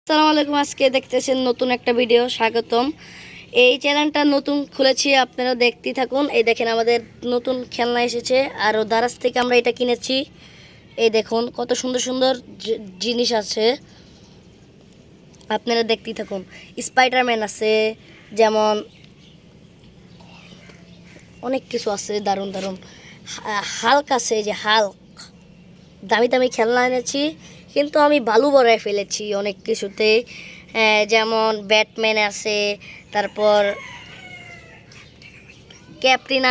আসসালামু আলাইকুম। আজকে দেখতেছেন নতুন একটা ভিডিও, স্বাগতম। এই চ্যানেলটা নতুন খুলেছি, আপনারা দেখতেই থাকুন। এই দেখেন আমাদের নতুন খেলনা এসেছে, আর দারাজ থেকে আমরা এটা কিনেছি। এই দেখুন কত সুন্দর সুন্দর জিনিস আছে, আপনারা দেখতেই থাকুন। স্পাইডারম্যান আছে, যেমন অনেক কিছু আছে দারুণ দারুণ। হাল্ক আছে, যে হাল্ক। দামি দামি খেলনা এনেছি, কিন্তু আমি বালু ভরায় ফেলেছি অনেক কিছুতে। যেমন ব্যাটম্যান আছে, তারপর ক্যাপ্টেন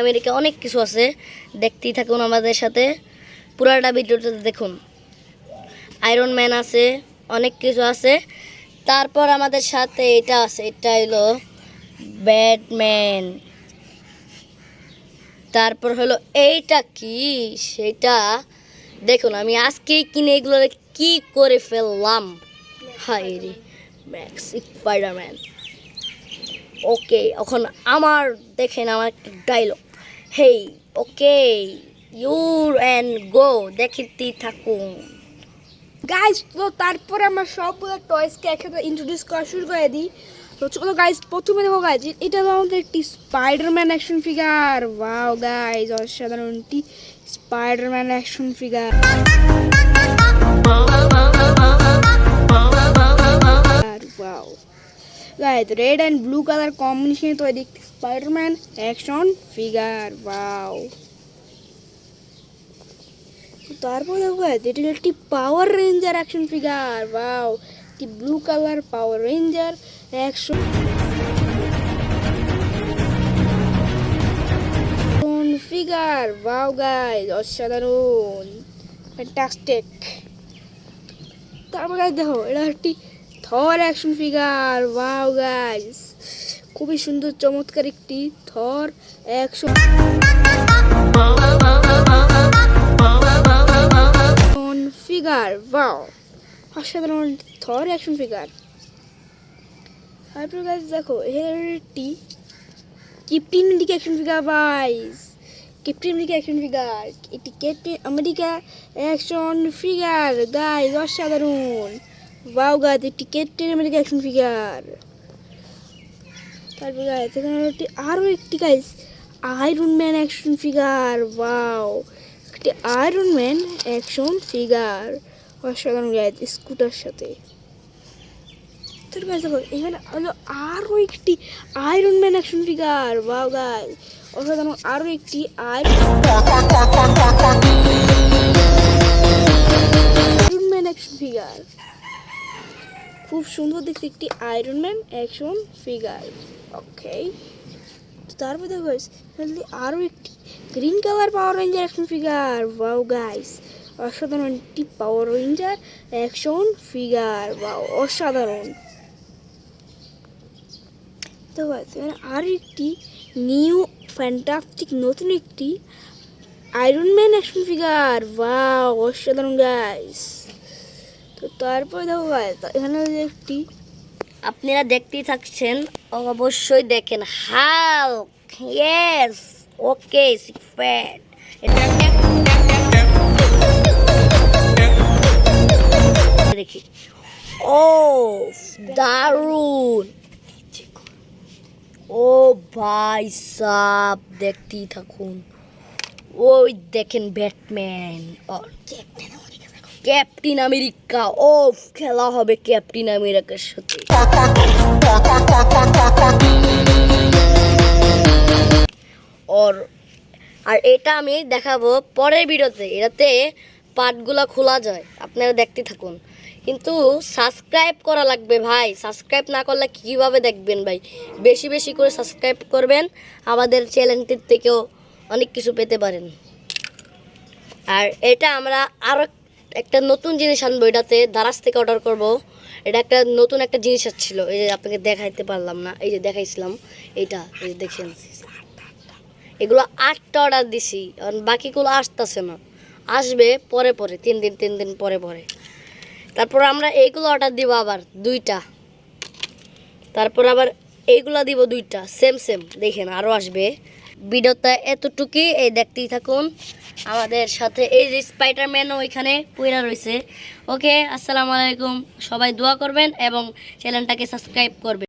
আমেরিকা অনেক কিছু আছে। দেখতেই থাকুন আমাদের সাথে, পুরাটা ভিডিওটা দেখুন। আয়রন ম্যান আছে, অনেক কিছু আছে। তারপর আমাদের সাথে এটা আছে, এটা হলো ব্যাটম্যান। তারপর হলো এইটা কি, সেটা দেখুন। আমি আজকেই কিনে এগুলো কি করে ফেললাম। হাই রে, ম্যাক্স স্পাইডারম্যান। ওকে, এখন আমার দেখেন আমার একটা dialogue. Hey, okay, your and go, দেখতেই থাকুন। গাইজ, তো তারপরে আমরা সবগুলো টয়েসকে একসাথে ইন্ট্রোডিউস করা শুরু করে দিই। তো চলো গাইজ, প্রথমে দেখো গাইজ, এটা হলো আমাদের একটি Spiderman action figure. Wow guys, অসাধারণ একটি Spiderman action figure. Wow guys, red and blue colour কম্বিনেশনে তৈরি একটি স্পাইডারম্যান অ্যাকশন ফিগার। ওয়াও, তারপর দেখো এটা একটি Power Ranger action figure. Wow, একটি blue colour Power Ranger action figure. Wow guys, অসাধারণ, ফ্যান্টাস্টিক। তারপর গাইজ দেখো, এটা একটি Thor action figure. Wow guys, খুবই সুন্দর চমৎকার একটি থর অ্যাকশন ফিগার। ওয়াও, অসাধারণ থর অ্যাকশন ফিগার। তারপর গাইজ দেখো, একটি Captain America action figure. Guys, Captain America action figure, এটি Captain America action figure. Guys, অসাধারণ। ওয়াও গাইজ, একটি ক্যাপ্টেন আমেরিকা অ্যাকশন ফিগার। তারপর গাইজ এখানে আরও একটি guys iron man action figure. Wow, একটি আয়রন ম্যান অ্যাকশন ফিগার, অসাধারণ guys, scooter সাথে। তারপর গাইজ দেখো, এখানে হলো আরও একটি iron man action figure. Wow guys, অসাধারণ, আরও একটি আয়রন ম্যান অ্যাকশন ফিগার। খুব সুন্দর দেখতে একটি আয়রন ম্যান অ্যাকশন ফিগার। ওকে, তারপর দেখো গাইজ, আরও একটি green colour Power Ranger action figure. Wow guys, অসাধারণ একটি Power Ranger action figure. Wow, অসাধারণ। তো গাইজ আরও একটি নিউ ফ্যান্টাস্টিক নতুন একটি iron man action figure. Wow, অসাধারণ গাইজ। তো তারপর দেখো গাইজ, এখানে একটি, আপনারা দেখতেই থাকছেন, অবশ্যই দেখেন। হাল্ক, ইয়েস, ওকে, সিক্রেট। দেখি, ও দারুণ। ও ভাই সাব, দেখতেই থাকুন। ওই দেখেন ব্যাটম্যান, ক্যাপ্টেন আমেরিকা। ও, খেলা হবে ক্যাপ্টেন আমেরিকার সাথে। আর এটা আমি দেখাবো পরের ভিডিওতে। এটাতে পার্টগুলো খোলা যায়, আপনারা দেখতে থাকুন। কিন্তু সাবস্ক্রাইব করা লাগবে ভাই, সাবস্ক্রাইব না করলে কীভাবে দেখবেন ভাই? বেশি বেশি করে সাবস্ক্রাইব করবেন, আমাদের চ্যানেলটির থেকেও অনেক কিছু পেতে পারেন। আর এটা আমরা আরও একটা নতুন জিনিস আনবো, এটাতে দারাজ থেকে অর্ডার করব। এটা একটা নতুন একটা জিনিস আসছিল, এই যে আপনাকে দেখাইতে পারলাম না, এই যে দেখাইছিলাম এইটা, এই যে দেখেন। এগুলো 8টা অর্ডার দিছি, বাকিগুলো আসতেছে না, আসবে পরে পরে, 3 দিন পরে পরে। তারপর আমরা এইগুলো অর্ডার দিব আবার 2টা, তারপর আবার এইগুলো দিব 2টা, সেম দেখেন, আরও আসবে। ভিডিওটা এতটুকুই, এই দেখতেই থাকুন। আমাদের সাথে এই যে স্পাইডারম্যানও ওইখানে পইরা রয়েছে। ওকে, আসসালামু আলাইকুম, সবাই দোয়া করবেন এবং চ্যানেলটাকে সাবস্ক্রাইব করবেন।